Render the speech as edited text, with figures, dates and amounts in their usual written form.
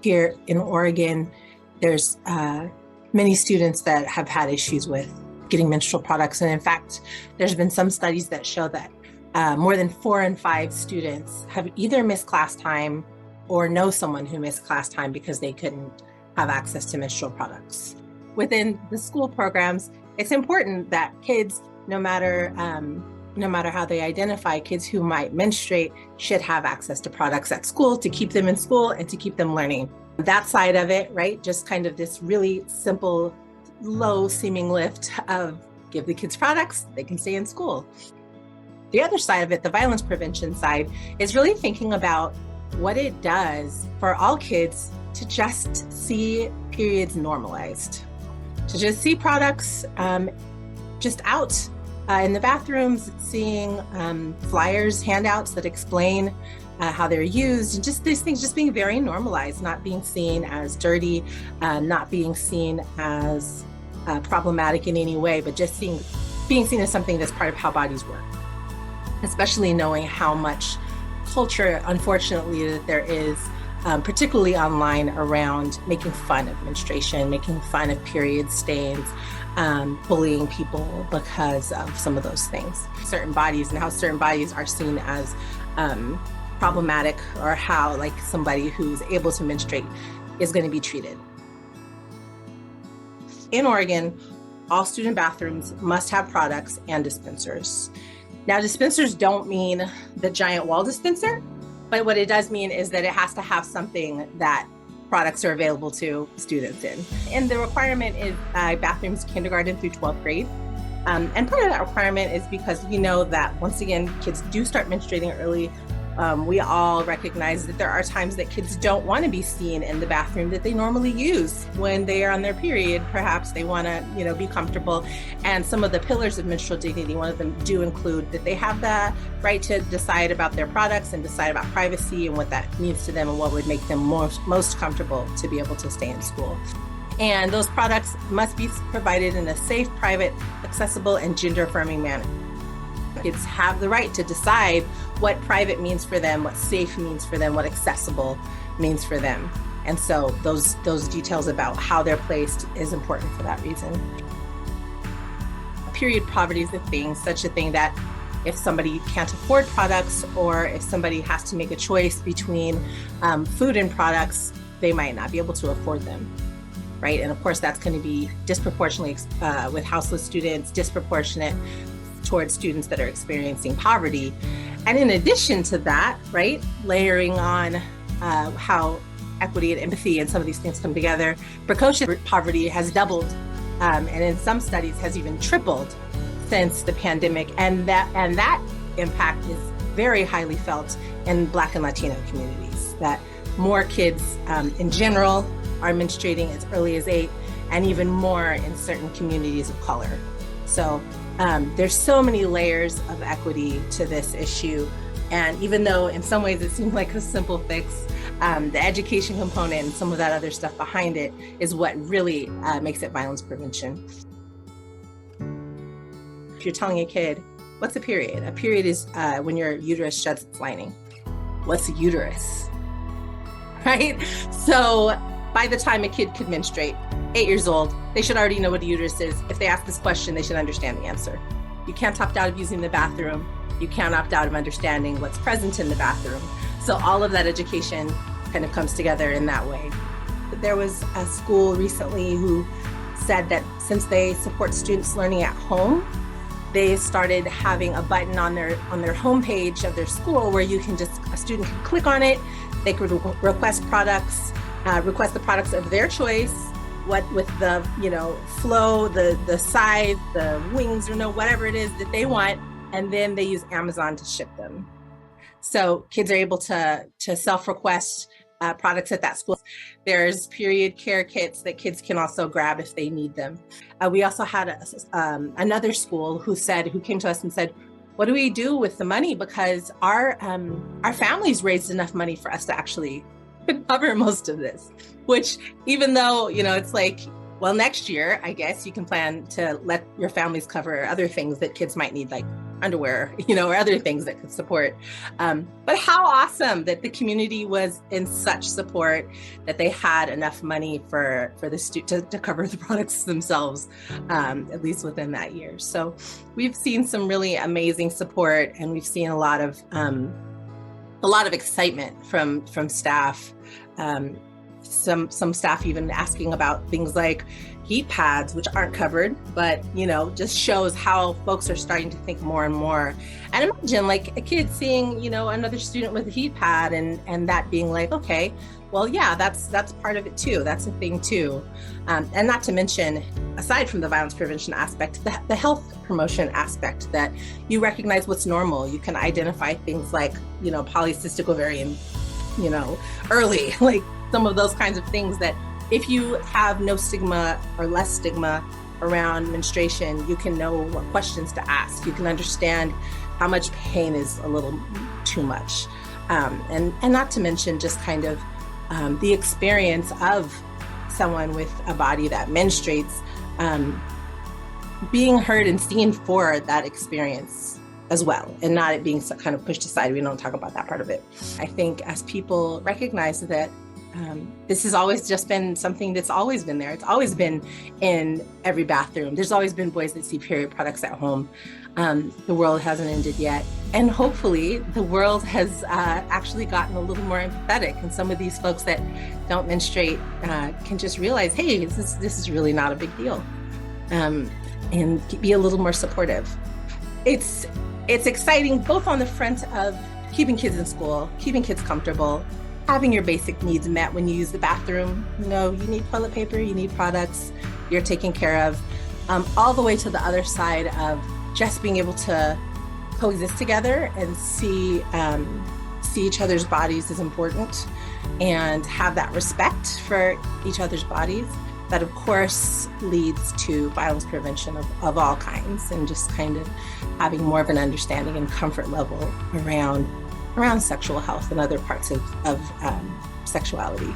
Here in Oregon, there's many students that have had issues with getting menstrual products. And in fact, there's been some studies that show that more than 4 in 5 students have either missed class time or know someone who missed class time because they couldn't have access to menstrual products. Within the school programs, it's important that kids, no matter how they identify, kids who might menstruate should have access to products at school to keep them in school and to keep them learning. That side of it, right? Just kind of this really simple, low seeming lift of give the kids products, they can stay in school. The other side of it, the violence prevention side, is really thinking about what it does for all kids to just see periods normalized, to just see products just out in the bathrooms, seeing flyers, handouts that explain how they're used, and just these things just being very normalized, not being seen as dirty, not being seen as problematic in any way, but just being seen as something that's part of how bodies work. Especially knowing how much culture, unfortunately, that there is, particularly online, around making fun of menstruation, making fun of period stains, bullying people because of some of those things. Certain bodies and how certain bodies are seen as problematic, or how like somebody who's able to menstruate is going to be treated. In Oregon, all student bathrooms must have products and dispensers. Now, dispensers don't mean the giant wall dispenser, but what it does mean is that it has to have something that products are available to students in. And the requirement is bathrooms kindergarten through 12th grade. And part of that requirement is because we know that, once again, kids do start menstruating early. We all recognize that there are times that kids don't want to be seen in the bathroom that they normally use when they are on their period. Perhaps they want to, be comfortable. And some of the pillars of menstrual dignity, one of them do include that they have the right to decide about their products and decide about privacy and what that means to them and what would make them most comfortable to be able to stay in school. And those products must be provided in a safe, private, accessible, and gender-affirming manner. Kids have the right to decide what private means for them, what safe means for them, what accessible means for them. And so those details about how they're placed is important for that reason. Period poverty is such a thing that if somebody can't afford products, or if somebody has to make a choice between food and products, they might not be able to afford them. Right? And of course, that's going to be disproportionately with houseless students, disproportionate towards students that are experiencing poverty. And in addition to that, right, layering on how equity and empathy and some of these things come together, precocious poverty has doubled, and in some studies has even tripled since the pandemic. And that impact is very highly felt in Black and Latino communities, that more kids in general are menstruating as early as 8, and even more in certain communities of color. So there's so many layers of equity to this issue. And even though in some ways it seems like a simple fix, the education component and some of that other stuff behind it is what really makes it violence prevention. If you're telling a kid, what's a period? A period is when your uterus sheds its lining. What's a uterus? Right? So by the time a kid could menstruate, 8 years old, they should already know what a uterus is. If they ask this question, they should understand the answer. You can't opt out of using the bathroom. You can't opt out of understanding what's present in the bathroom. So all of that education kind of comes together in that way. There was a school recently who said that since they support students learning at home, they started having a button on their homepage of their school where a student can click on it. They could request products, request the products of their choice, what with the flow, the size, the wings, whatever it is that they want, and then they use Amazon to ship them. So kids are able to self-request products at that school. There's period care kits that kids can also grab if they need them. We also had another school who came to us and said, what do we do with the money? Because our families raised enough money for us to actually cover most of this, which even though, it's like, well, next year, I guess you can plan to let your families cover other things that kids might need, like underwear, or other things that could support. But how awesome that the community was in such support that they had enough money for the student to cover the products themselves, at least within that year. So we've seen some really amazing support, and we've seen a lot of excitement from staff. Some staff even asking about things like heat pads, which aren't covered, but just shows how folks are starting to think more and more. And imagine like a kid seeing, another student with a heat pad and that being like, okay, well, yeah, that's part of it too. That's a thing too. And not to mention, aside from the violence prevention aspect, the health promotion aspect, that you recognize what's normal. You can identify things like, polycystic ovarian, early, like some of those kinds of things that if you have no stigma or less stigma around menstruation, you can know what questions to ask. You can understand how much pain is a little too much. And not to mention just kind of the experience of someone with a body that menstruates, being heard and seen for that experience as well, and not it being kind of pushed aside. We don't talk about that part of it. I think as people recognize that this has always just been something that's always been there. It's always been in every bathroom. There's always been boys that see period products at home. The world hasn't ended yet. And hopefully the world has actually gotten a little more empathetic. And some of these folks that don't menstruate can just realize, hey, this is really not a big deal. And be a little more supportive. It's exciting both on the front of keeping kids in school, keeping kids comfortable, having your basic needs met when you use the bathroom. You need toilet paper, you need products, you're taken care of, all the way to the other side of just being able to coexist together and see each other's bodies as important and have that respect for each other's bodies. That of course leads to violence prevention of all kinds, and just kind of having more of an understanding and comfort level around sexual health and other parts of sexuality.